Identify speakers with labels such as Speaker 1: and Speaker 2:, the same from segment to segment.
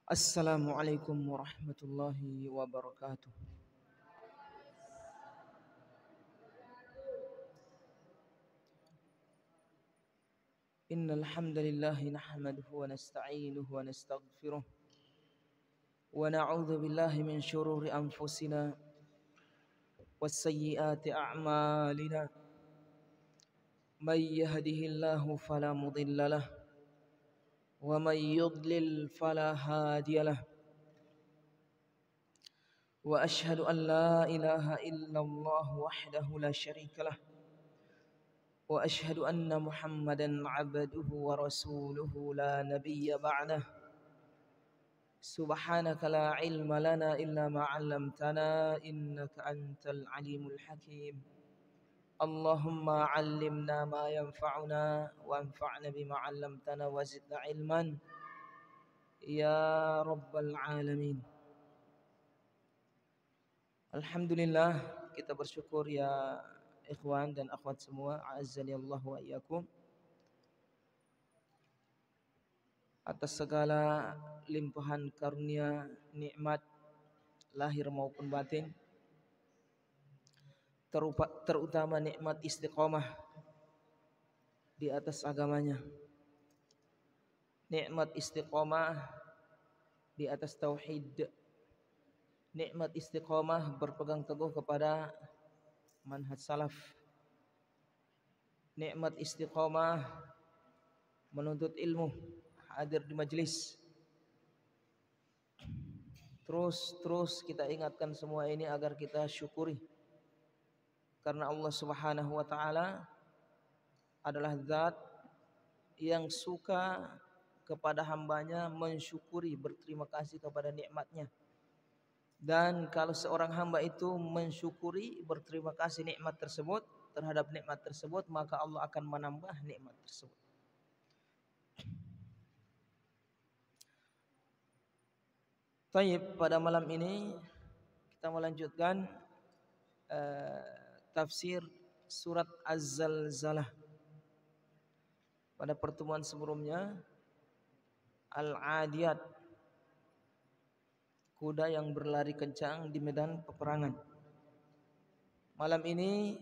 Speaker 1: Assalamualaikum warahmatullahi wabarakatuh. Innal hamdalillah nahmaduhu wa nasta'inuhu wa nastaghfiruh wa na'udzu billahi min shururi anfusina was sayyiati a'malina. May yahdihillahu fala mudhillalah wa may yudlil fala hadiyalah. Wa ashhadu an la ilaha illallah wahdahu la syarikalah wa ashhadu anna Muhammadan 'abduhu wa rasuluhu la nabiyya ba'dah. Subhanaka la ilma lana illa ma 'allamtana innaka antal alimul hakim. Allahumma 'allimna ma yanfa'una wanfa'na bima 'allamtana wa zidna ilman ya rabbal alamin. Alhamdulillah, kita bersyukur ya ikhwan dan akhwat semua, a'azzani Allah wa iyyakum, atas segala limpahan karunia nikmat lahir maupun batin, terutama nikmat istiqomah di atas agamanya, nikmat istiqomah di atas tauhid, nikmat istiqomah berpegang teguh kepada manhaj salaf, nikmat istiqomah menuntut ilmu, hadir di majelis. Terus kita ingatkan semua ini agar kita syukuri, karena Allah Subhanahu wa taala adalah zat yang suka kepada hambanya mensyukuri, berterima kasih kepada nikmatnya. Dan kalau seorang hamba itu mensyukuri, berterima kasih nikmat tersebut, terhadap nikmat tersebut, maka Allah akan menambah nikmat tersebut. Taib, pada malam ini kita melanjutkan tafsir surat Az-Zalzalah. Pada pertemuan sebelumnya, Al-Adiyat, kuda yang berlari kencang di medan peperangan. Malam ini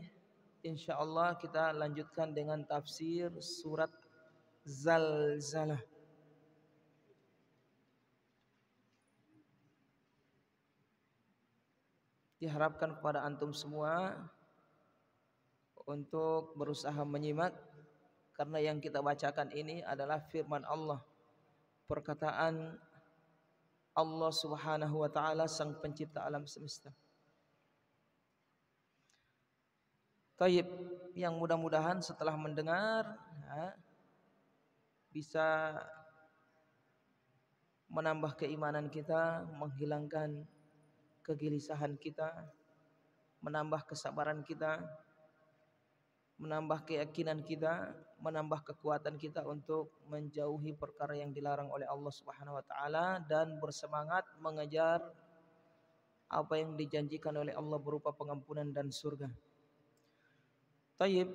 Speaker 1: insyaallah kita lanjutkan dengan tafsir surat Zalzalah. Diharapkan kepada antum semua untuk berusaha menyimak, karena yang kita bacakan ini adalah firman Allah, perkataan Allah Subhanahu wa taala, sang pencipta alam semesta. Taib, yang mudah-mudahan setelah mendengar bisa menambah keimanan kita, menghilangkan kegelisahan kita, menambah kesabaran kita, menambah keyakinan kita, menambah kekuatan kita untuk menjauhi perkara yang dilarang oleh Allah Subhanahu wa taala dan bersemangat mengejar apa yang dijanjikan oleh Allah berupa pengampunan dan surga. Taib,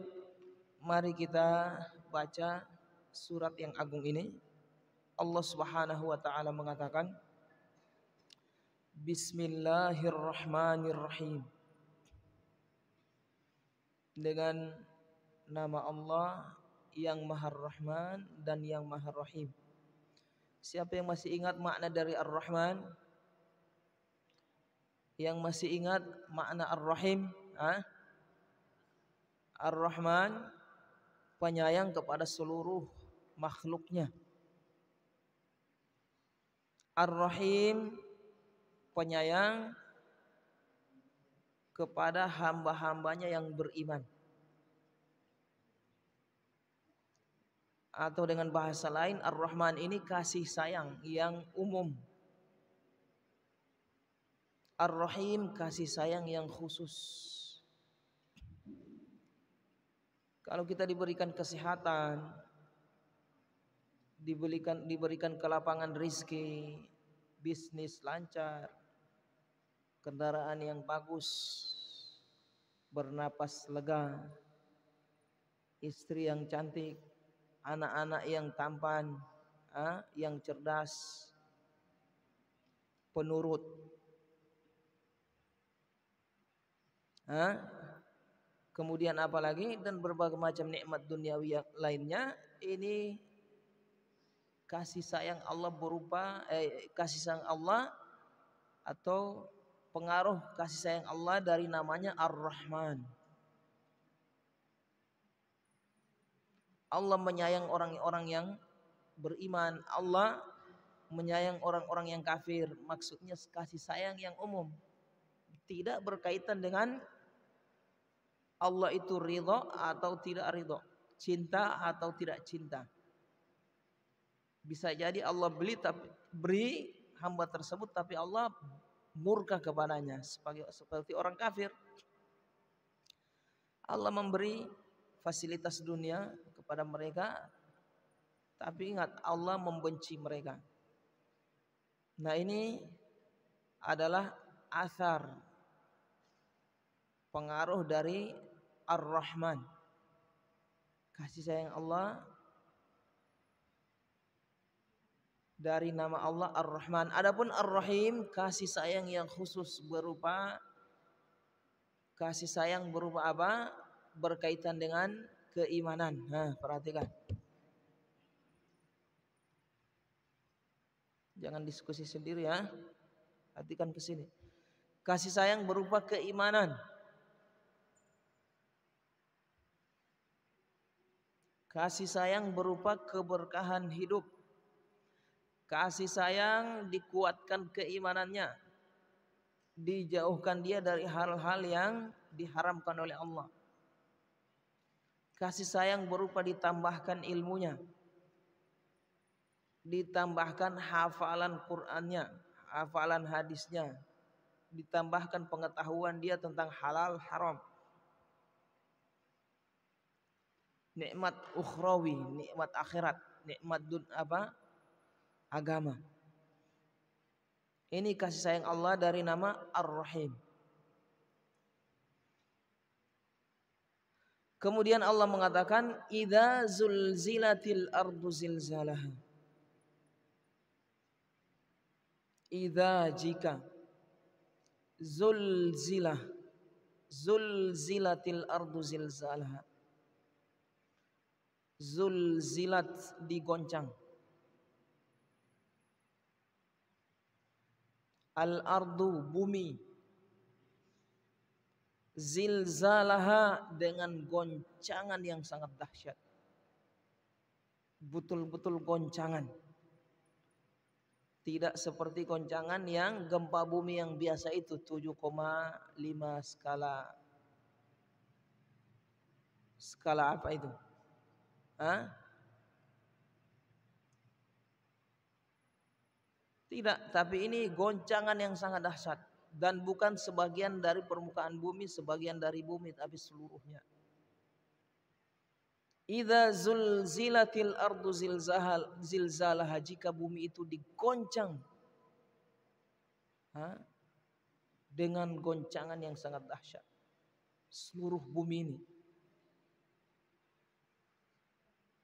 Speaker 1: mari kita baca surat yang agung ini. Allah Subhanahu wa taala mengatakan, Bismillahirrahmanirrahim. Dengan nama Allah yang Maha Rahman dan yang Maha Rahim. Siapa yang masih ingat makna dari Ar-Rahman? Yang masih ingat makna Ar-Rahim? Ar-Rahman, penyayang kepada seluruh makhluknya. Ar-Rahim, penyayang kepada hamba-hambanya yang beriman. Atau dengan bahasa lain, Ar-Rahman ini kasih sayang yang umum. Ar-Rahim, kasih sayang yang khusus. Kalau kita diberikan kesehatan, diberikan kelapangan rizki, bisnis lancar, kendaraan yang bagus, bernapas lega, istri yang cantik, anak-anak yang tampan, yang cerdas, penurut. Kemudian apalagi, dan berbagai macam nikmat duniawi yang lainnya. Ini kasih sayang Allah berupa kasih sayang Allah atau pengaruh kasih sayang Allah dari namanya Ar-Rahman. Allah menyayang orang-orang yang beriman, Allah menyayang orang-orang yang kafir. Maksudnya kasih sayang yang umum, tidak berkaitan dengan Allah itu ridho atau tidak ridho, cinta atau tidak cinta. Bisa jadi Allah beri hamba tersebut, tapi Allah murka kepadanya seperti orang kafir. Allah memberi fasilitas dunia kepada mereka, tapi ingat Allah membenci mereka. Nah, ini adalah asar pengaruh dari Ar-Rahman, kasih sayang Allah dari nama Allah Ar-Rahman. Adapun Ar-Rahim, kasih sayang yang khusus berupa kasih sayang berupa apa? Berkaitan dengan keimanan. Nah, perhatikan. Jangan diskusi sendiri ya. Perhatikan ke sini. Kasih sayang berupa keimanan. Kasih sayang berupa keberkahan hidup. Kasih sayang dikuatkan keimanannya, dijauhkan dia dari hal-hal yang diharamkan oleh Allah. Kasih sayang berupa ditambahkan ilmunya, ditambahkan hafalan Qur'annya, hafalan hadisnya, ditambahkan pengetahuan dia tentang halal haram. Nikmat ukhrawi, nikmat akhirat, nikmat agama. Ini kasih sayang Allah dari nama Ar-Rahim. Kemudian Allah mengatakan idza zulzilatil ardu zilzalaha. Idza jika zulzilatil ardu zilzalaha. Zulzilat digoncang. Al-ardu bumi, zilzalaha dengan goncangan yang sangat dahsyat. Betul-betul goncangan. Tidak seperti goncangan yang gempa bumi yang biasa itu 7,5 skala. Skala apa itu? Tidak, tapi ini goncangan yang sangat dahsyat, dan bukan sebagian dari permukaan bumi, sebagian dari bumi, tapi seluruhnya. Idza zulzilatil ardu zilzalaha, jika bumi itu digoncang dengan goncangan yang sangat dahsyat, seluruh bumi ini.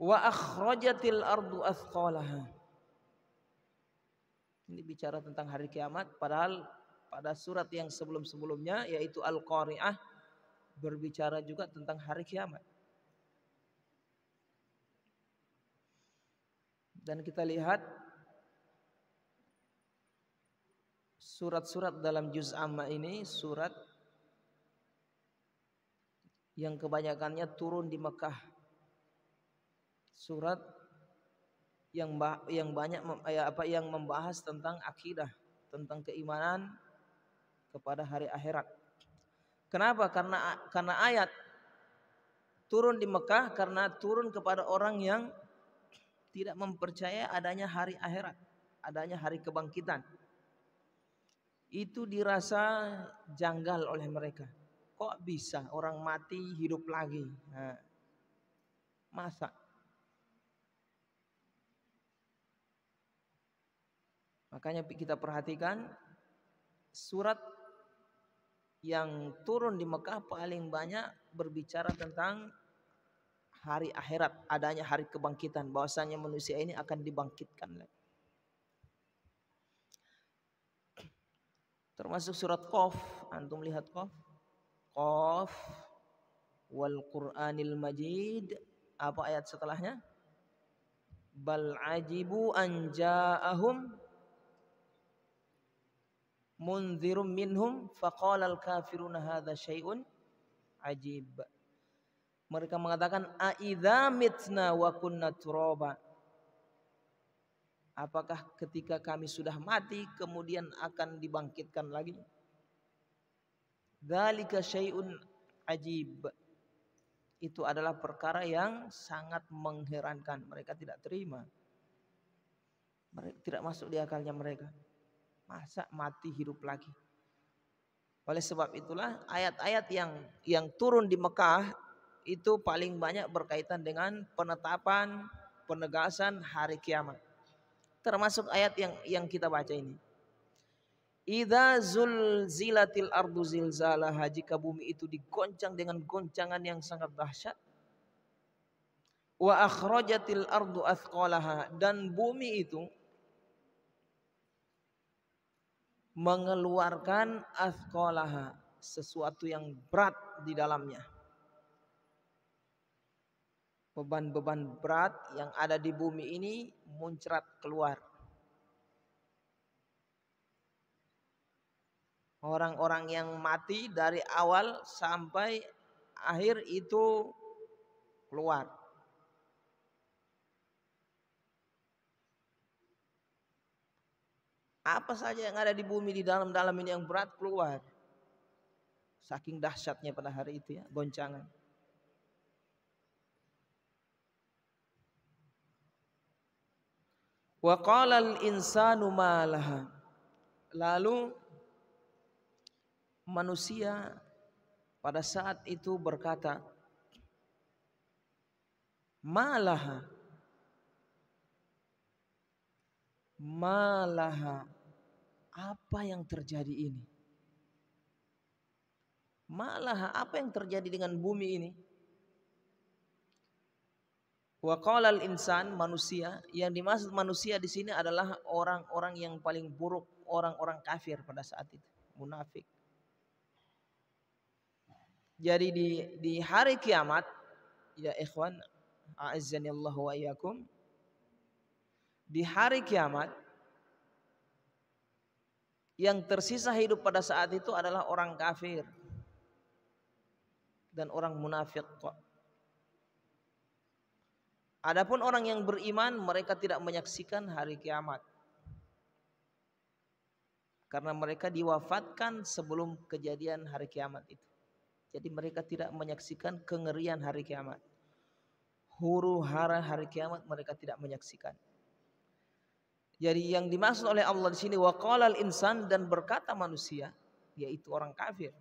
Speaker 1: Wa akhrajatil ardu athqalaha. Ini bicara tentang hari kiamat, padahal pada surat yang sebelum-sebelumnya yaitu Al-Qari'ah berbicara juga tentang hari kiamat. Dan kita lihat surat-surat dalam juz amma ini, surat yang kebanyakannya turun di Mekah. Surat yang banyak yang membahas tentang akidah, tentang keimanan kepada hari akhirat. Kenapa? Karena ayat turun di Mekah karena turun kepada orang yang tidak mempercayai adanya hari akhirat, adanya hari kebangkitan. Itu dirasa janggal oleh mereka. Kok bisa orang mati hidup lagi? Masa? Makanya kita perhatikan surat yang turun di Mekah paling banyak berbicara tentang hari akhirat, adanya hari kebangkitan, bahwasanya manusia ini akan dibangkitkan. Termasuk surat Qaf, antum lihat Qaf. Qaf wal Qur'anil Majid. Apa ayat setelahnya? Bal ajibu an ja'ahum munzirum minhum faqalal kafiruna hadza syai'un ajib. Mereka mengatakan aidza mitna wa kunna turaba. Apakah ketika kami sudah mati kemudian akan dibangkitkan lagi? Dzalika syai'un ajib. Itu adalah perkara yang sangat mengherankan. Mereka tidak terima. Mereka tidak masuk di akalnya mereka. Masa mati hidup lagi? Oleh sebab itulah ayat-ayat yang turun di Mekah itu paling banyak berkaitan dengan penetapan, penegasan hari kiamat. Termasuk ayat yang kita baca ini. Idza zulzilatil ardu zilzalaha, jika bumi itu digoncang dengan goncangan yang sangat dahsyat. Wa akhrajatil ardu athqalaha, dan bumi itu mengeluarkan athqalaha, sesuatu yang berat di dalamnya. Beban-beban berat yang ada di bumi ini muncrat keluar. Orang-orang yang mati dari awal sampai akhir itu keluar. Apa saja yang ada di bumi di dalam-dalam ini yang berat keluar. Saking dahsyatnya pada hari itu ya, goncangan. Wa qala al-insanu ma laha. Lalu manusia pada saat itu berkata, malaha, malaha, apa yang terjadi ini? Malaha, apa yang terjadi dengan bumi ini? Wa qala al-insan, manusia, yang dimaksud manusia di sini adalah orang-orang yang paling buruk, orang-orang kafir pada saat itu, munafik. Jadi di hari kiamat, ya ikhwan, a'azzanillahu wa iyyakum, di hari kiamat yang tersisa hidup pada saat itu adalah orang kafir dan orang munafik. Adapun orang yang beriman, mereka tidak menyaksikan hari kiamat karena mereka diwafatkan sebelum kejadian hari kiamat itu. Jadi mereka tidak menyaksikan kengerian hari kiamat. Huru hara hari kiamat mereka tidak menyaksikan. Jadi yang dimaksud oleh Allah di sini waqalal insan, dan berkata manusia, yaitu orang kafir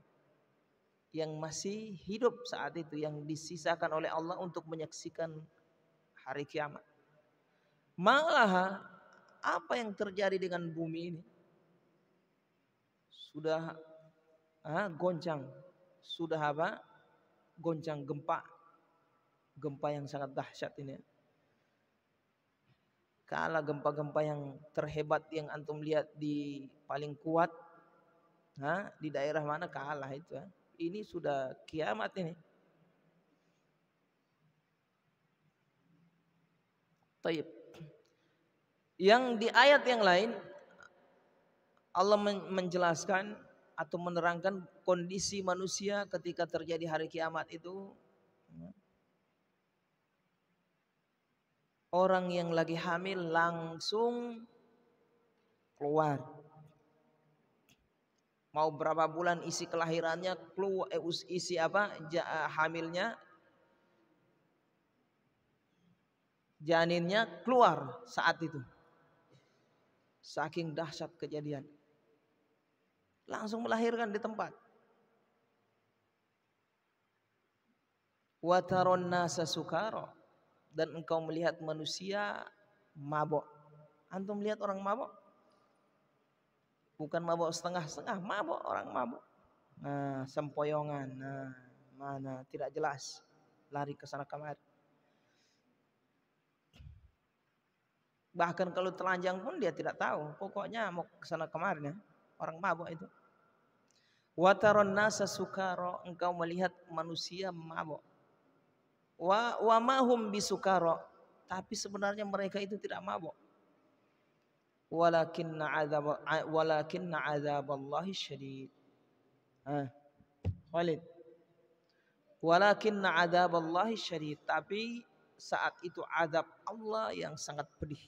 Speaker 1: yang masih hidup saat itu, yang disisakan oleh Allah untuk menyaksikan hari kiamat. Malah apa yang terjadi dengan bumi ini? Sudah goncang. Sudah apa? Goncang, gempa yang sangat dahsyat ini. Kalah gempa-gempa yang terhebat yang antum lihat di paling kuat, di daerah mana kalah itu. Ini sudah kiamat ini. Taib. Yang di ayat yang lain Allah menjelaskan atau menerangkan kondisi manusia ketika terjadi hari kiamat itu. Orang yang lagi hamil langsung keluar. Mau berapa bulan isi kelahirannya keluar, isi hamilnya, janinnya keluar saat itu. Saking dahsyat kejadian. Langsung melahirkan di tempat. Wa taron nasa sukara, dan engkau melihat manusia mabok. Antum melihat orang mabok? Bukan mabok setengah-setengah, mabok, orang mabok. Nah, sempoyongan, mana tidak jelas, lari ke sana kemari. Bahkan kalau telanjang pun dia tidak tahu, pokoknya mau ke sana kemari, orang mabok itu. Wa taron nasa sukara, engkau melihat manusia mabok. Wa mahum bisukara, tapi sebenarnya mereka itu tidak mabok. Walakinna adzaballahi syadid. Walid. Walakinna adzaballahi syadid, tapi saat itu azab Allah yang sangat pedih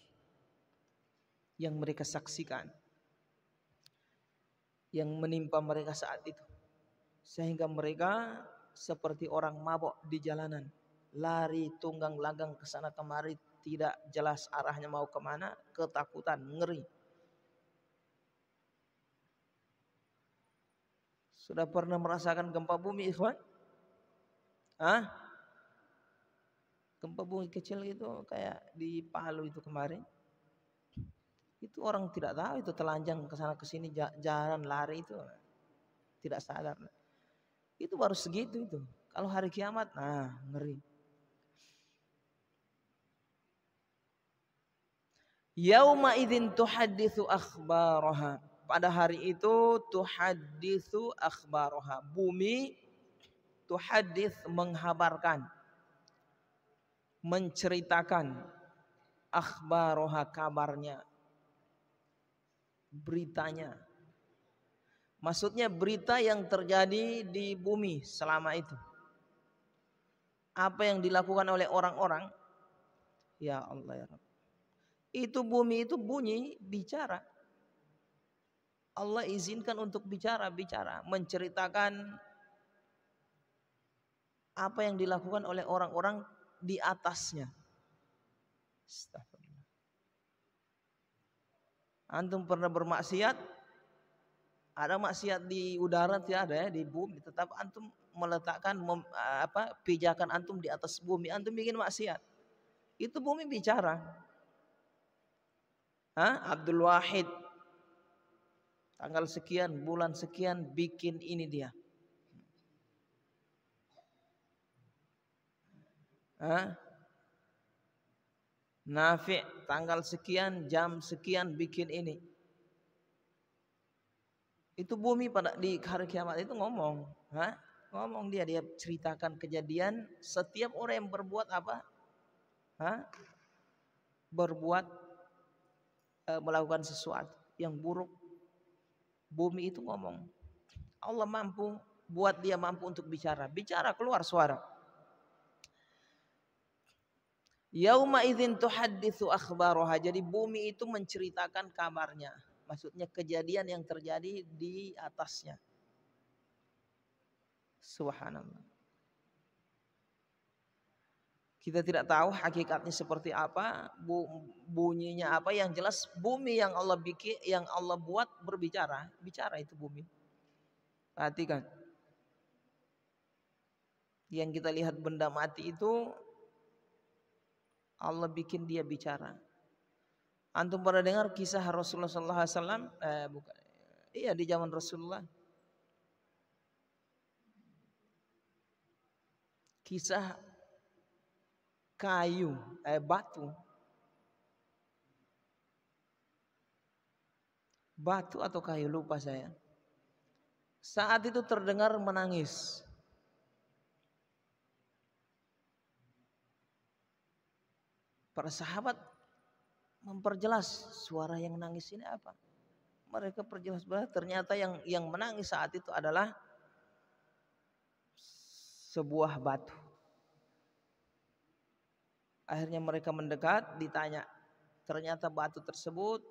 Speaker 1: yang mereka saksikan, yang menimpa mereka saat itu, sehingga mereka seperti orang mabok di jalanan, lari tunggang langgang ke sana kemari, tidak jelas arahnya mau kemana, ketakutan, ngeri. Sudah pernah merasakan gempa bumi, ikhwan? Gempa bumi kecil itu kayak di Palu itu kemarin. Itu orang tidak tahu, itu telanjang ke sana ke sini, jalan lari itu tidak sadar. Itu baru segitu itu. Kalau hari kiamat, ngeri. Yauma idzin tuhadditsu akhbaraha. Pada hari itu tuhadditsu akhbaraha. Bumi tuhaddits menghabarkan, menceritakan, akhbaraha kabarnya, beritanya. Maksudnya berita yang terjadi di bumi selama itu. Apa yang dilakukan oleh orang-orang. Ya Allah ya Rabb. Itu bumi itu bunyi, bicara. Allah izinkan untuk bicara, menceritakan apa yang dilakukan oleh orang-orang di atasnya. Astagfirullah. Antum pernah bermaksiat? Ada maksiat di udara tidak ada ya, di bumi. Tetap antum meletakkan pijakan antum di atas bumi, antum bikin maksiat. Itu bumi bicara. Abdul Wahid tanggal sekian, bulan sekian bikin ini dia. Nafi' tanggal sekian, jam sekian bikin ini. Itu bumi pada di hari kiamat itu ngomong. Ngomong dia ceritakan kejadian setiap orang yang berbuat apa? Berbuat melakukan sesuatu yang buruk. Bumi itu ngomong. Allah mampu buat dia mampu untuk bicara. Bicara keluar suara. Yauma idzin tuhadditsu akhbaraha. Jadi bumi itu menceritakan kabarnya. Maksudnya kejadian yang terjadi di atasnya. Subhanallah. Kita tidak tahu hakikatnya seperti apa, bunyinya apa, yang jelas bumi yang Allah bikin, yang Allah buat berbicara, bicara itu bumi. Perhatikan. Yang kita lihat benda mati itu Allah bikin dia bicara. Antum pernah dengar kisah Rasulullah SAW? Bukan. Iya, di zaman Rasulullah. Kisah kayu, batu atau kayu, lupa saya. Saat itu terdengar menangis. Para sahabat memperjelas suara yang menangis ini apa. Mereka perjelas bahwa ternyata yang menangis saat itu adalah sebuah batu. Akhirnya mereka mendekat, ditanya. Ternyata batu tersebut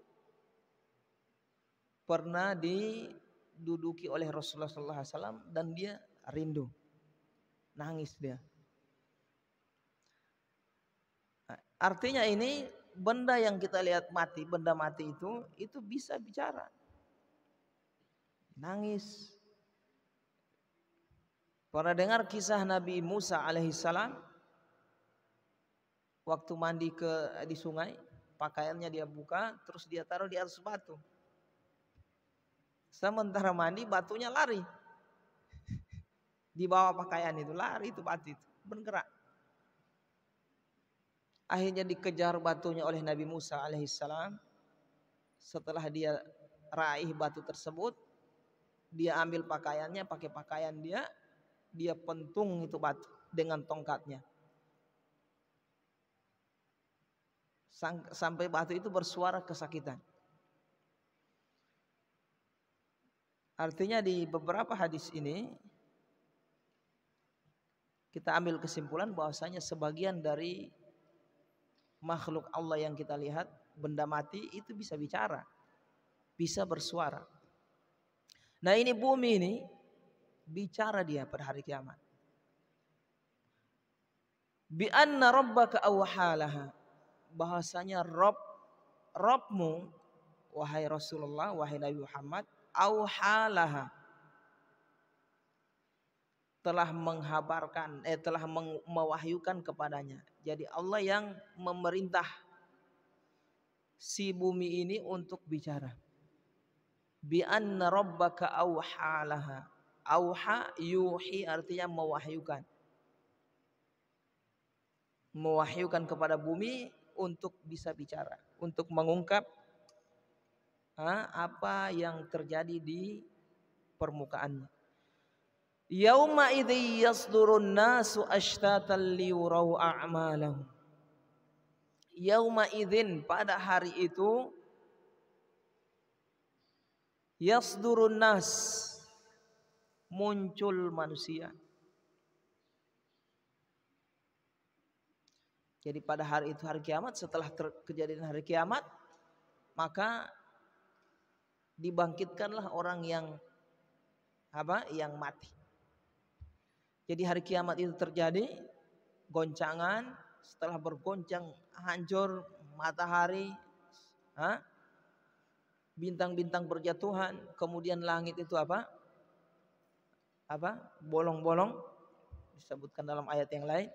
Speaker 1: pernah diduduki oleh Rasulullah SAW dan dia rindu, nangis dia. Artinya ini benda yang kita lihat mati, benda mati itu bisa bicara, nangis. Pernah dengar kisah Nabi Musa alaihissalam waktu mandi di sungai, pakaiannya dia buka, terus dia taruh di atas batu. Sementara mandi, batunya lari. Di bawah pakaian itu lari, itu batu itu bergerak. Akhirnya dikejar batunya oleh Nabi Musa alaihissalam. Setelah dia raih batu tersebut, Dia ambil pakaiannya, pakai pakaian dia, dia pentung itu batu dengan tongkatnya. Sampai batu itu bersuara kesakitan. Artinya di beberapa hadis ini kita ambil kesimpulan bahwasanya sebagian dari makhluk Allah yang kita lihat, benda mati itu bisa bicara, bisa bersuara. Nah ini bumi ini bicara dia pada hari kiamat. Bi anna rabbaka awhalaha, bahasanya Robmu wahai Rasulullah, wahai Nabi Muhammad, awhalaha, telah menghabarkan, telah mewahyukan kepadanya. Jadi Allah yang memerintah si bumi ini untuk bicara. Bi anna rabbaka awhalaha. Auha yuhi artinya mewahyukan. Mewahyukan kepada bumi untuk bisa bicara, untuk mengungkap apa yang terjadi di permukaannya. Yauma idzi yasdurun nasu ashtatan liyurau a'malahum. Yauma idzin, pada hari itu, yasdurun nas, muncul manusia. Jadi pada hari itu, hari kiamat, setelah kejadian hari kiamat, maka dibangkitkanlah orang yang yang mati. Jadi hari kiamat itu terjadi goncangan, setelah bergoncang hancur matahari, bintang-bintang berjatuhan, kemudian langit itu bolong-bolong, disebutkan dalam ayat yang lain.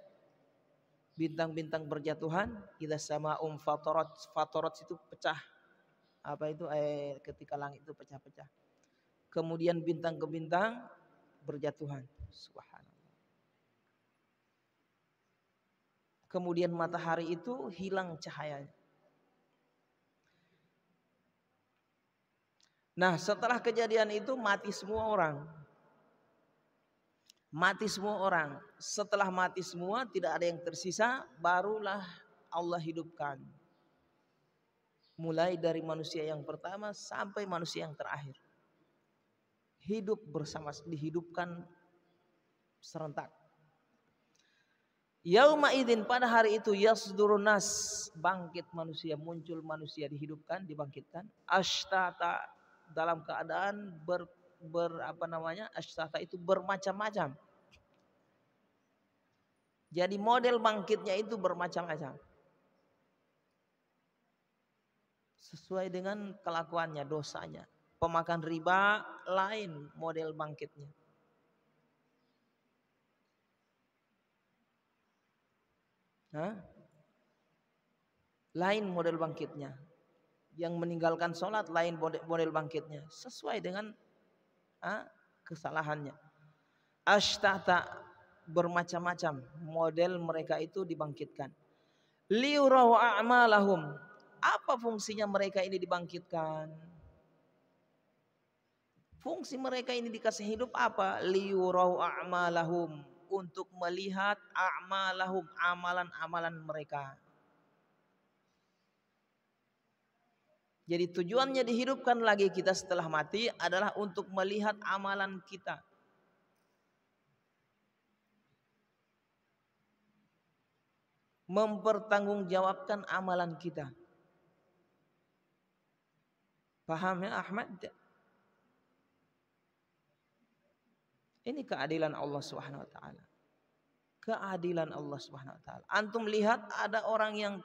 Speaker 1: Bintang-bintang berjatuhan, idza sama'um fatarat, fatarat itu pecah. Ketika langit itu pecah-pecah. Kemudian bintang ke bintang berjatuhan. Subhanallah. Kemudian matahari itu hilang cahayanya. Nah, setelah kejadian itu mati semua orang. Mati semua orang. Setelah mati semua, tidak ada yang tersisa, barulah Allah hidupkan. Mulai dari manusia yang pertama sampai manusia yang terakhir. Hidup bersama, dihidupkan serentak. Yauma idzin, pada hari itu, yasdurun nas, bangkit manusia, muncul manusia, dihidupkan, dibangkitkan. Ashtata, dalam keadaan ashtata itu bermacam-macam. Jadi model bangkitnya itu bermacam-macam. Sesuai dengan kelakuannya, dosanya. Pemakan riba lain model bangkitnya. Lain model bangkitnya. Yang meninggalkan sholat lain model bangkitnya. Sesuai dengan kesalahannya. Ashtata, bermacam-macam model mereka itu dibangkitkan. Liyurau a'malahum, apa fungsinya mereka ini dibangkitkan? Fungsi mereka ini dikasih hidup apa? Liyurau a'malahum, untuk melihat a'malahum, amalan-amalan mereka. Jadi tujuannya dihidupkan lagi kita setelah mati adalah untuk melihat amalan kita. Mempertanggungjawabkan amalan kita. Paham ya Ahmad? Ini keadilan Allah Subhanahu wa taala. Keadilan Allah Subhanahu wa taala. Antum lihat ada orang yang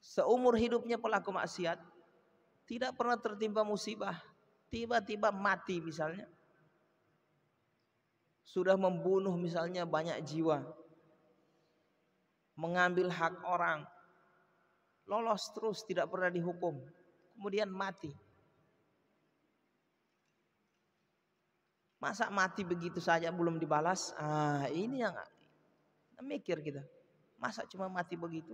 Speaker 1: seumur hidupnya pelaku maksiat, tidak pernah tertimpa musibah, tiba-tiba mati misalnya. Sudah membunuh misalnya banyak jiwa. Mengambil hak orang. Lolos terus, tidak pernah dihukum. Kemudian mati. Masa mati begitu saja belum dibalas? Ini yang mikir kita. Masa cuma mati begitu?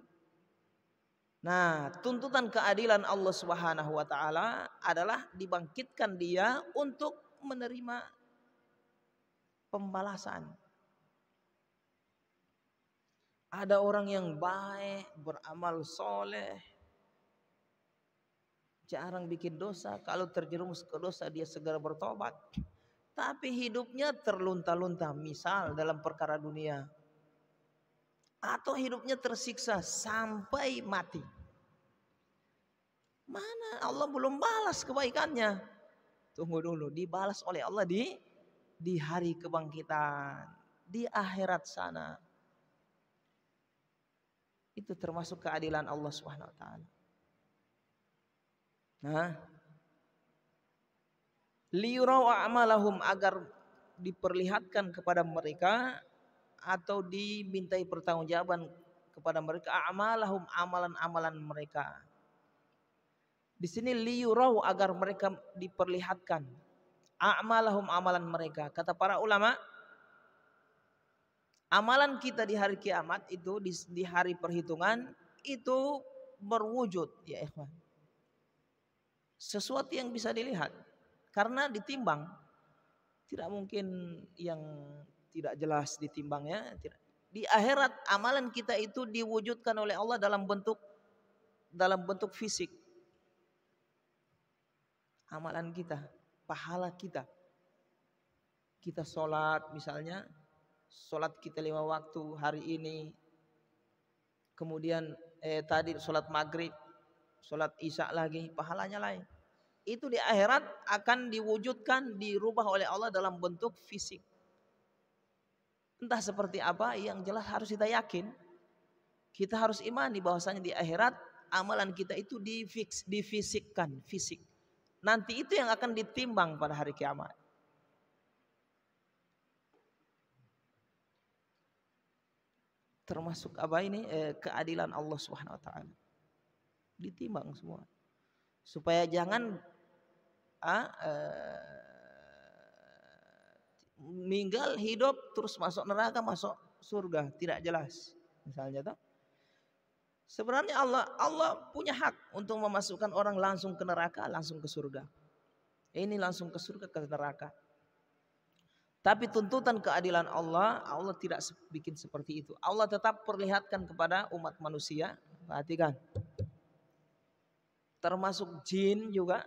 Speaker 1: Nah, tuntutan keadilan Allah Subhanahu wa taala adalah dibangkitkan dia untuk menerima pembalasan. Ada orang yang baik, beramal soleh, jarang bikin dosa. Kalau terjerumus ke dosa dia segera bertobat. Tapi hidupnya terlunta-lunta, misal dalam perkara dunia, atau hidupnya tersiksa sampai mati. Mana Allah belum balas kebaikannya? Tunggu dulu, dibalas oleh Allah di hari kebangkitan, di akhirat sana. Itu termasuk keadilan Allah Subhanahu wa taala. Nah, liyurau a'malahum, agar diperlihatkan kepada mereka atau dimintai pertanggungjawaban kepada mereka a'malahum, amalan-amalan mereka. Di sini liyurau, agar mereka diperlihatkan a'malahum, amalan mereka. Kata para ulama, amalan kita di hari kiamat itu, di hari perhitungan itu berwujud, ya ikhwan. Sesuatu yang bisa dilihat karena ditimbang. Tidak mungkin yang tidak jelas ditimbangnya. Di akhirat amalan kita itu diwujudkan oleh Allah dalam bentuk fisik. Amalan kita, pahala kita. Kita sholat misalnya, sholat kita 5 waktu hari ini. Kemudian tadi sholat maghrib, sholat isya lagi, pahalanya lain. Itu di akhirat akan diwujudkan, dirubah oleh Allah dalam bentuk fisik. Entah seperti apa, yang jelas harus kita yakin. Kita harus imani bahwasanya di akhirat amalan kita itu difisikkan, fisik. Nanti itu yang akan ditimbang pada hari kiamat. Termasuk apa ini? Keadilan Allah Subhanahu wa taala. Ditimbang semua. Supaya jangan meninggal, hidup, terus masuk neraka, masuk surga, tidak jelas. Misalnya toh. Sebenarnya Allah punya hak untuk memasukkan orang langsung ke neraka, langsung ke surga. Ini langsung ke surga, ke neraka. Tapi tuntutan keadilan Allah tidak bikin seperti itu. Allah tetap perlihatkan kepada umat manusia. Perhatikan. Termasuk jin juga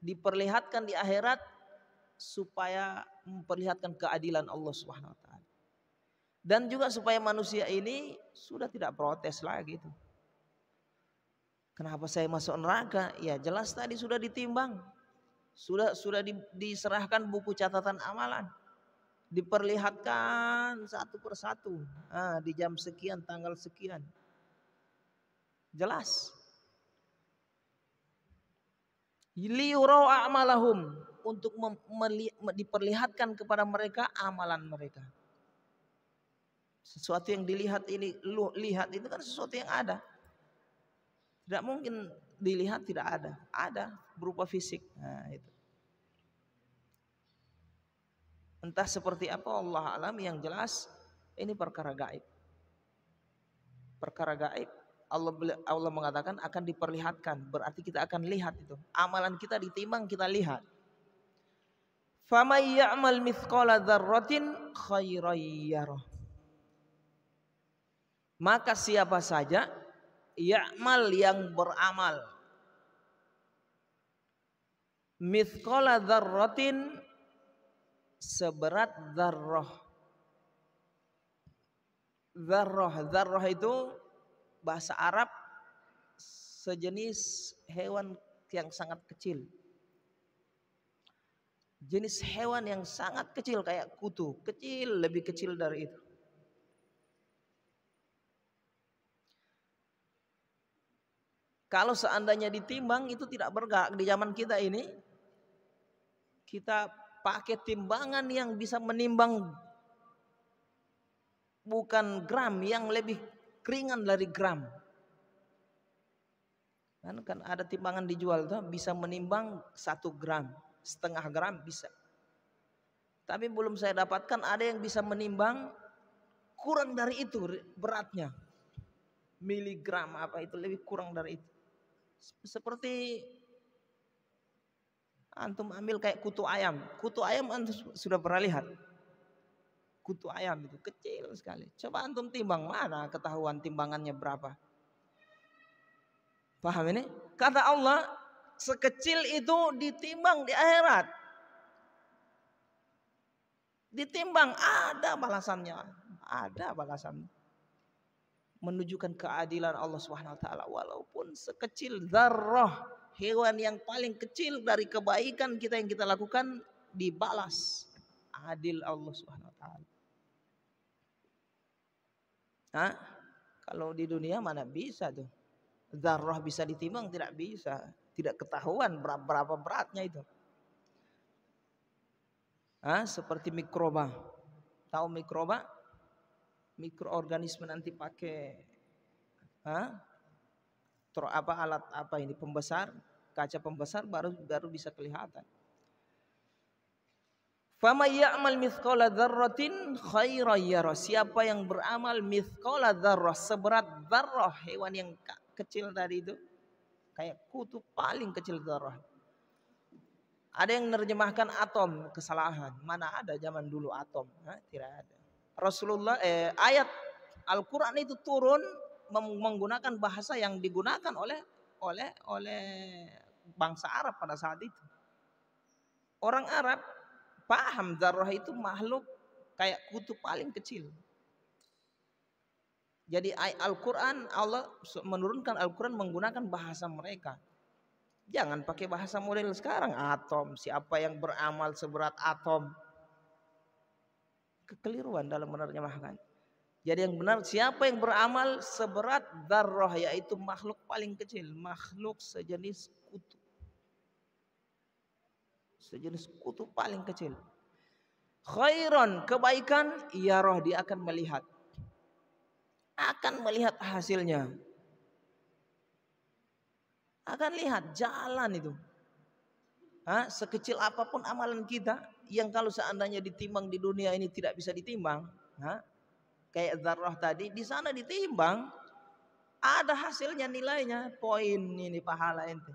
Speaker 1: diperlihatkan di akhirat supaya memperlihatkan keadilan Allah Subhanahu wa taala. Dan juga supaya manusia ini sudah tidak protes lagi tuh. Kenapa saya masuk neraka? Ya jelas tadi sudah ditimbang. Sudah diserahkan buku catatan amalan. Diperlihatkan satu persatu. Di jam sekian, tanggal sekian. Jelas. Liyurau a'malahum, untuk diperlihatkan kepada mereka amalan mereka. Sesuatu yang dilihat ini, lihat itu kan sesuatu yang ada. Tidak mungkin dilihat tidak ada. Ada berupa fisik. Nah, itu. Entah seperti apa Allah alam, yang jelas ini perkara gaib. Perkara gaib. Allah mengatakan akan diperlihatkan, berarti kita akan lihat itu. Amalan kita ditimbang, kita lihat. Faman ya'mal mithqala dzarratin khairan yarah. Maka siapa saja ya'mal, yang beramal, mithqala dzarratin, seberat dzarrah. Dzarrah itu bahasa Arab sejenis hewan yang sangat kecil. Jenis hewan yang sangat kecil kayak kutu, kecil, lebih kecil dari itu. Kalau seandainya ditimbang itu tidak bergerak. Di zaman kita ini kita pakai timbangan yang bisa menimbang bukan gram, yang lebih ringan dari gram. Kan ada timbangan dijual tuh bisa menimbang 1 gram, setengah gram bisa. Tapi belum saya dapatkan ada yang bisa menimbang kurang dari itu beratnya. miligram apa itu, lebih kurang dari itu. Seperti antum ambil kayak kutu ayam. Kutu ayam antum sudah pernah lihat? Kutu ayam itu kecil sekali. Coba antum timbang, mana ketahuan timbangannya berapa? Paham ini? Kata Allah, sekecil itu ditimbang di akhirat. Ditimbang, ada balasannya. Ada balasannya. Menunjukkan keadilan Allah Subhanahu wa taala, walaupun sekecil dzarrah, hewan yang paling kecil dari kebaikan kita yang kita lakukan dibalas. Adil Allah Subhanahu wa taala. Hah? Kalau di dunia mana bisa tuh? Dzarrah bisa ditimbang, tidak bisa. Tidak ketahuan berapa beratnya itu. Seperti mikroba. Tahu mikroba? Mikroorganisme nanti pakai alat apa ini pembesar, kaca pembesar baru bisa kelihatan. Faman ya'mal mithqala dzarratin khairan yara. Siapa yang beramal mithqala dzarrah, seberat dzarrah, hewan yang kecil tadi itu, kayak kutu paling kecil dzarrah. Ada yang menerjemahkan atom, kesalahan. Mana ada zaman dulu atom? Tidak ada. Rasulullah ayat Al-Quran itu turun menggunakan bahasa yang digunakan oleh bangsa Arab pada saat itu. Orang Arab paham dzarrah itu makhluk kayak kutu paling kecil. Jadi Al-Quran, Allah menurunkan Al-Quran menggunakan bahasa mereka. Jangan pakai bahasa model sekarang, atom, siapa yang beramal seberat atom. Kekeliruan dalam menerjemahkan. Jadi yang benar, siapa yang beramal seberat dzarrah, yaitu makhluk paling kecil, makhluk sejenis kutu. Sejenis kutu paling kecil. Khairan, kebaikan, yarah, dia akan melihat. Akan melihat hasilnya. Akan lihat jalan itu. Sekecil apapun amalan kita, yang kalau seandainya ditimbang di dunia ini tidak bisa ditimbang, kayak dzarrah tadi, di sana ditimbang, ada hasilnya, nilainya, poin ini pahala ente.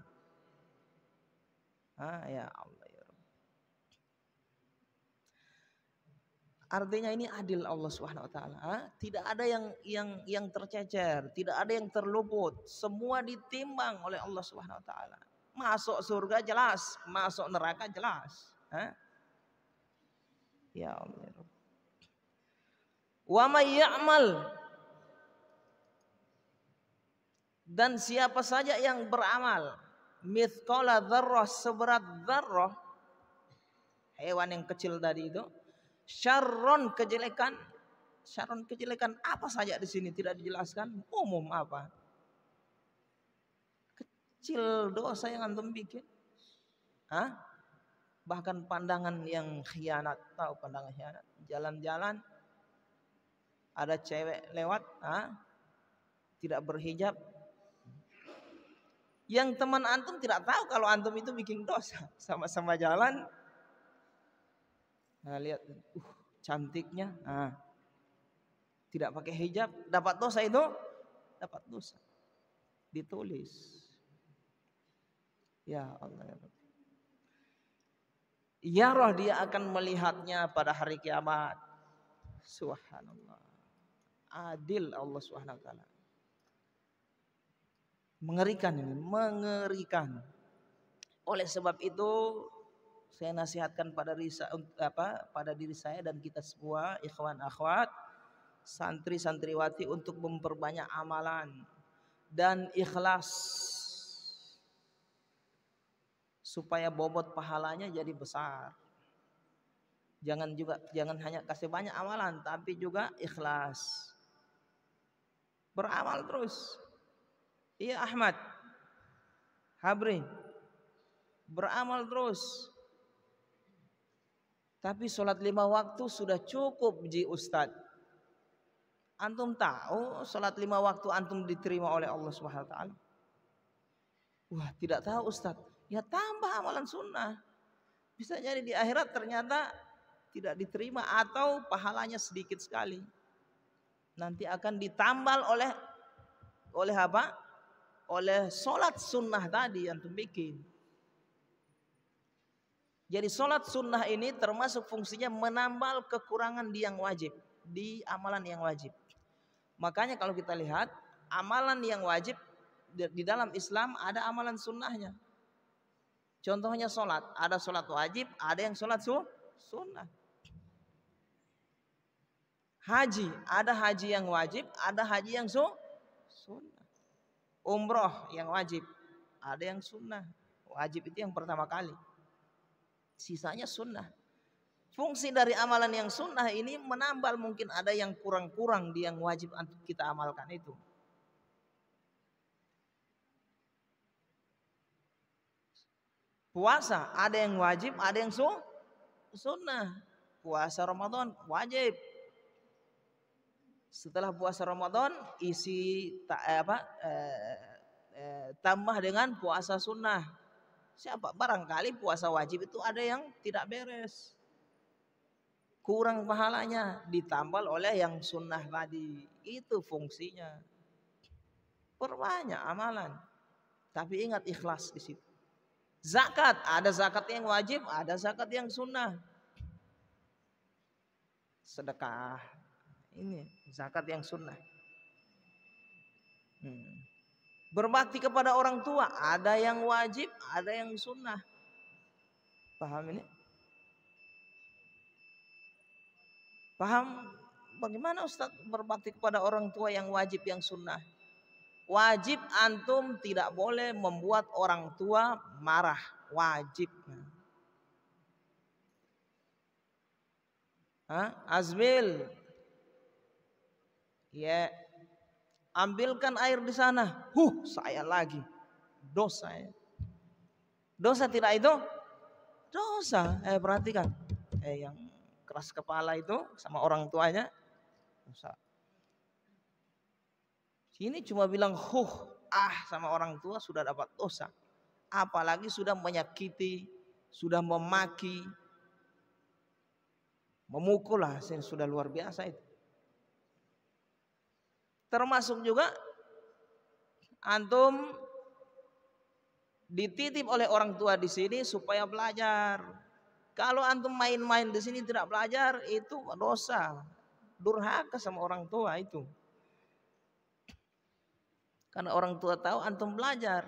Speaker 1: Ya Allah ya Rabb. Artinya ini adil Allah Subhanahu wa taala. Tidak ada yang tercecer, tidak ada yang terluput, semua ditimbang oleh Allah Subhanahu wa taala. Masuk surga jelas, masuk neraka jelas. Ya Allah ya Rabb. Wa may ya'mal, dan siapa saja yang beramal mithqala dzarrah, seberat dzarrah, hewan yang kecil tadi itu, syarron, kejelekan. Syarron, kejelekan apa saja di sini tidak dijelaskan, umum apa? Kecil dosa yang antum bikin. Bahkan pandangan yang khianat, tahu pandangan khianat? Jalan-jalan ada cewek lewat, tidak berhijab. Yang teman antum tidak tahu kalau antum itu bikin dosa. Sama-sama jalan, lihat, cantiknya, tidak pakai hijab, dapat dosa itu, dapat dosa. Ditulis. Ya Allah ya Rabbi. Ya roh, dia akan melihatnya pada hari kiamat. Subhanallah. Adil Allah Subhanahu wa taala. Mengerikan ini, mengerikan. Oleh sebab itu saya nasihatkan pada diri saya dan kita semua, ikhwan akhwat, santri santriwati, untuk memperbanyak amalan dan ikhlas supaya bobot pahalanya jadi besar. Jangan hanya kasih banyak amalan, tapi juga ikhlas. Beramal terus. Iya Ahmad, Habri, beramal terus. Tapi sholat 5 waktu sudah cukup ji Ustadz. Antum tahu sholat 5 waktu antum diterima oleh Allah Subhanahu wa taala? Wah, tidak tahu Ustadz. Ya tambah amalan sunnah. Bisa jadi di akhirat ternyata tidak diterima atau pahalanya sedikit sekali. Nanti akan ditambal oleh oleh apa? Oleh sholat sunnah tadi yang antum bikin. Jadi sholat sunnah ini termasuk fungsinya menambal kekurangan di yang wajib, di amalan yang wajib. Makanya kalau kita lihat amalan yang wajib di dalam Islam ada amalan sunnahnya. Contohnya sholat, ada sholat wajib, ada yang sholat sunnah. Haji, ada haji yang wajib, ada haji yang sunnah. Umroh yang wajib, ada yang sunnah. Wajib itu yang pertama kali. Sisanya sunnah. Fungsi dari amalan yang sunnah ini menambal, mungkin ada yang kurang-kurang di yang wajib untuk kita amalkan itu. Puasa ada yang wajib, ada yang sunnah. Puasa Ramadan wajib. Setelah puasa Ramadan tambah dengan puasa sunnah. Siapa? Barangkali puasa wajib itu ada yang tidak beres, kurang pahalanya, ditambal oleh yang sunnah tadi. Itu fungsinya. Perbanyak amalan, tapi ingat ikhlas di situ. Zakat, ada zakat yang wajib, ada zakat yang sunnah. Sedekah, ini zakat yang sunnah. Berbakti kepada orang tua, ada yang wajib, ada yang sunnah. Paham ini? Paham bagaimana Ustaz berbakti kepada orang tua yang wajib, yang sunnah? Wajib antum tidak boleh membuat orang tua marah, wajib. Azmil, ya, ambilkan air di sana. Saya lagi. Dosa ya. Dosa tidak itu? Dosa. Perhatikan. Yang keras kepala itu sama orang tuanya. Dosa. Sini cuma bilang sama orang tua sudah dapat dosa. Apalagi sudah menyakiti, sudah memaki, memukul lah, sudah luar biasa itu. Termasuk juga antum dititip oleh orang tua di sini supaya belajar. Kalau antum main-main di sini tidak belajar, itu dosa, durhaka sama orang tua itu. Karena orang tua tahu antum belajar,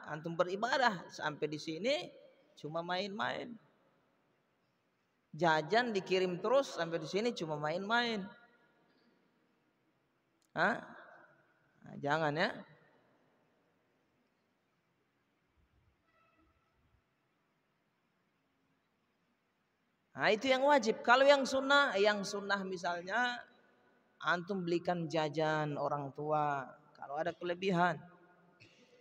Speaker 1: antum beribadah, sampai di sini cuma main-main. Jajan dikirim terus, sampai di sini cuma main-main. Jangan ya. Itu yang wajib. Kalau yang sunnah misalnya antum belikan jajan orang tua kalau ada kelebihan,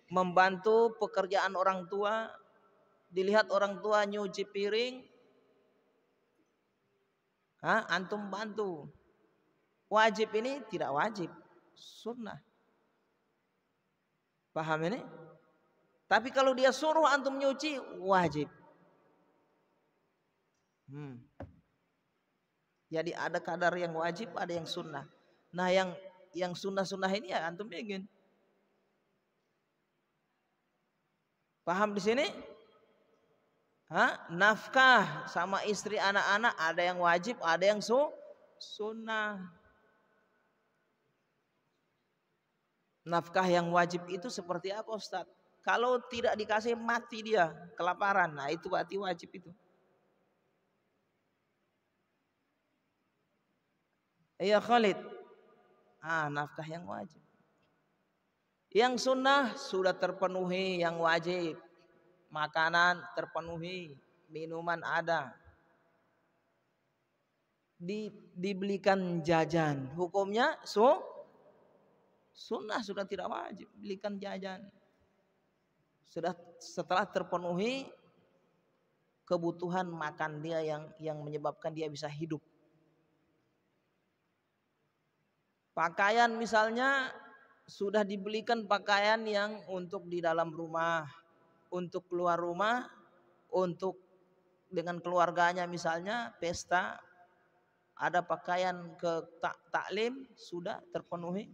Speaker 1: membantu pekerjaan orang tua, dilihat orang tua nyuci piring, antum bantu. Wajib ini tidak wajib, sunnah. Paham ini? Tapi kalau dia suruh antum nyuci, wajib. Jadi ada kadar yang wajib, ada yang sunnah. Nah yang sunnah ini ya antum bikin. Paham di sini? Nafkah sama istri anak-anak ada yang wajib, ada yang sunnah. Nafkah yang wajib itu seperti apa Ustaz? Kalau tidak dikasih mati dia, kelaparan. Nah itu berarti wajib itu. Iya Khalid. Nafkah yang wajib. Yang sunnah sudah terpenuhi yang wajib. Makanan terpenuhi, minuman ada. Dibelikan jajan. Hukumnya sunnah, sudah tidak wajib belikan jajan. Sudah setelah terpenuhi kebutuhan makan dia yang menyebabkan dia bisa hidup. Pakaian misalnya sudah dibelikan pakaian yang untuk di dalam rumah, untuk keluar rumah, untuk dengan keluarganya misalnya pesta, ada pakaian ke taklim sudah terpenuhi.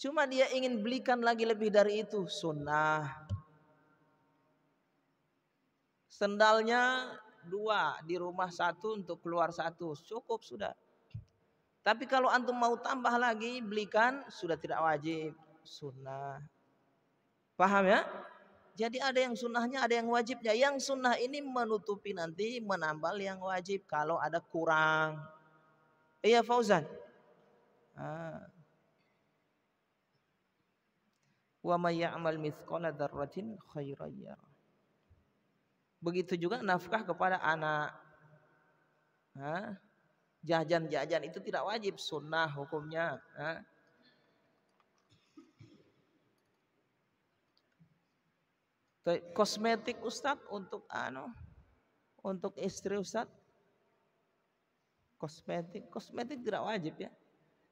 Speaker 1: Cuma dia ingin belikan lagi lebih dari itu, sunnah. Sendalnya 2, di rumah 1, untuk keluar 1, cukup sudah. Tapi kalau antum mau tambah lagi, belikan, sudah tidak wajib, sunnah. Paham ya? Jadi ada yang sunnahnya, ada yang wajibnya. Yang sunnah ini menutupi nanti, menambal yang wajib kalau ada kurang. Iya Fauzan. Wa may ya'mal mithqala dzarratin khairan yarah. Begitu juga nafkah kepada anak. Jajan-jajan itu tidak wajib, sunnah hukumnya. Kosmetik Ustadz untuk istri Ustadz, kosmetik tidak wajib ya.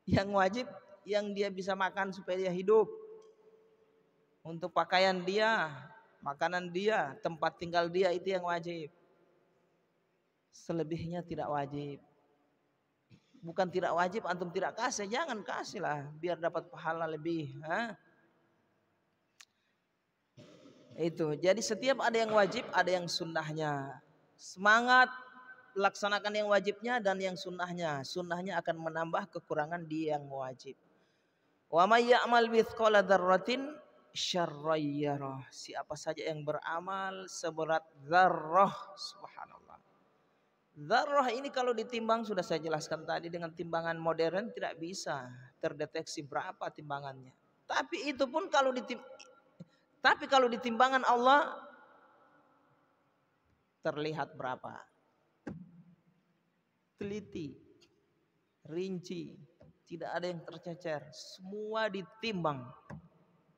Speaker 1: Yang wajib yang dia bisa makan supaya dia hidup. Untuk pakaian dia, makanan dia, tempat tinggal dia, itu yang wajib. Selebihnya tidak wajib. Bukan tidak wajib antum tidak kasih, jangan kasihlah biar dapat pahala lebih. Itu. Jadi setiap ada yang wajib, ada yang sunnahnya. Semangat laksanakan yang wajibnya dan yang sunnahnya. Sunnahnya akan menambah kekurangan di yang wajib. Wa may ya'mal mithqala dzarratin syarran yarah. Siapa saja yang beramal seberat zarrah, subhanallah. Zarrah ini kalau ditimbang, sudah saya jelaskan tadi, dengan timbangan modern tidak bisa terdeteksi berapa timbangannya. Tapi itu pun kalau ditimbangan Allah terlihat berapa. Teliti, rinci, tidak ada yang tercecer, semua ditimbang.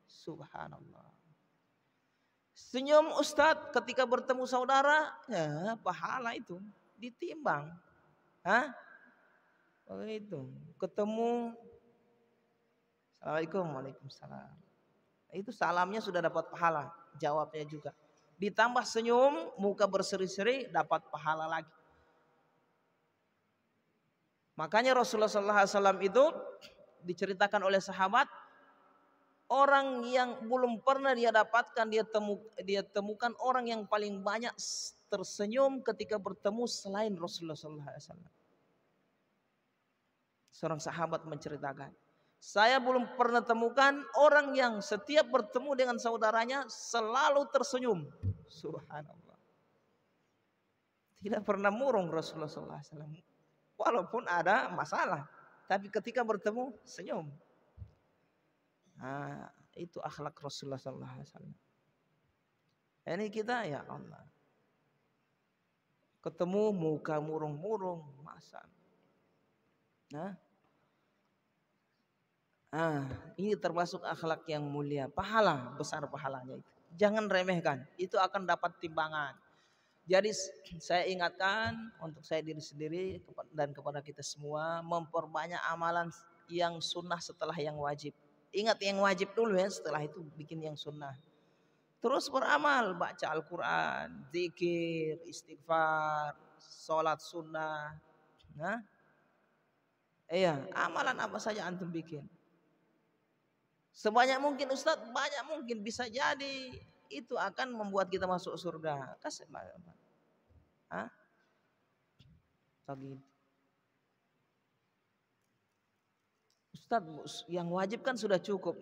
Speaker 1: Subhanallah. Senyum Ustadz ketika bertemu saudara, ya pahala itu ditimbang. Itu ketemu, Assalamualaikum, waalaikumsalam. Itu salamnya sudah dapat pahala, jawabnya juga. Ditambah senyum, muka berseri-seri, dapat pahala lagi. Makanya Rasulullah SAW itu diceritakan oleh sahabat, orang yang belum pernah dia dapatkan, dia temukan orang yang paling banyak tersenyum ketika bertemu selain Rasulullah SAW. Seorang sahabat menceritakan, saya belum pernah temukan orang yang setiap bertemu dengan saudaranya selalu tersenyum. Subhanallah. Tidak pernah murung Rasulullah SAW. Walaupun ada masalah, tapi ketika bertemu senyum. Itu akhlak Rasulullah SAW. Ini kita ya Allah, ketemu muka murung-murung, masa. Ini termasuk akhlak yang mulia. Pahala, besar pahalanya itu. Jangan remehkan, itu akan dapat timbangan. Jadi saya ingatkan untuk saya diri sendiri dan kepada kita semua, memperbanyak amalan yang sunnah setelah yang wajib. Ingat yang wajib dulu ya, setelah itu bikin yang sunnah. Terus beramal, baca Al-Quran, zikir, istighfar, sholat sunnah. Amalan apa saja antum bikin. Sebanyak mungkin Ustadz, banyak mungkin, bisa jadi itu akan membuat kita masuk surga. Kasih begitu. Ustadz, yang wajib kan sudah cukup.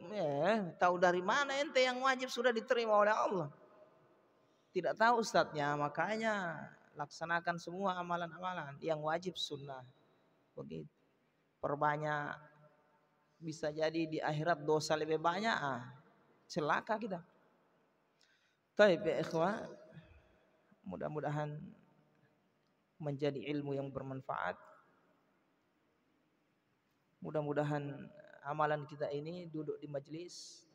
Speaker 1: Tahu dari mana ente yang wajib sudah diterima oleh Allah? Tidak tahu Ustadznya, makanya laksanakan semua amalan-amalan yang wajib sunnah. Begitu. Perbanyak, bisa jadi di akhirat dosa lebih banyak, celaka kita. Baik ya ikhwah, mudah-mudahan menjadi ilmu yang bermanfaat. Mudah-mudahan amalan kita ini duduk di majelis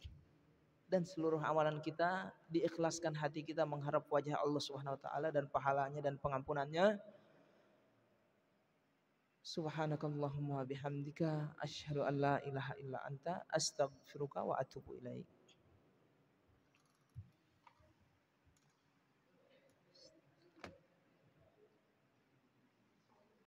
Speaker 1: dan seluruh amalan kita diikhlaskan hati kita mengharap wajah Allah Subhanahu wa taala dan pahalanya dan pengampunannya. Subhanakallahumma bihamdika asyhadu an la ilaha illa anta astaghfiruka wa atubu ilaik.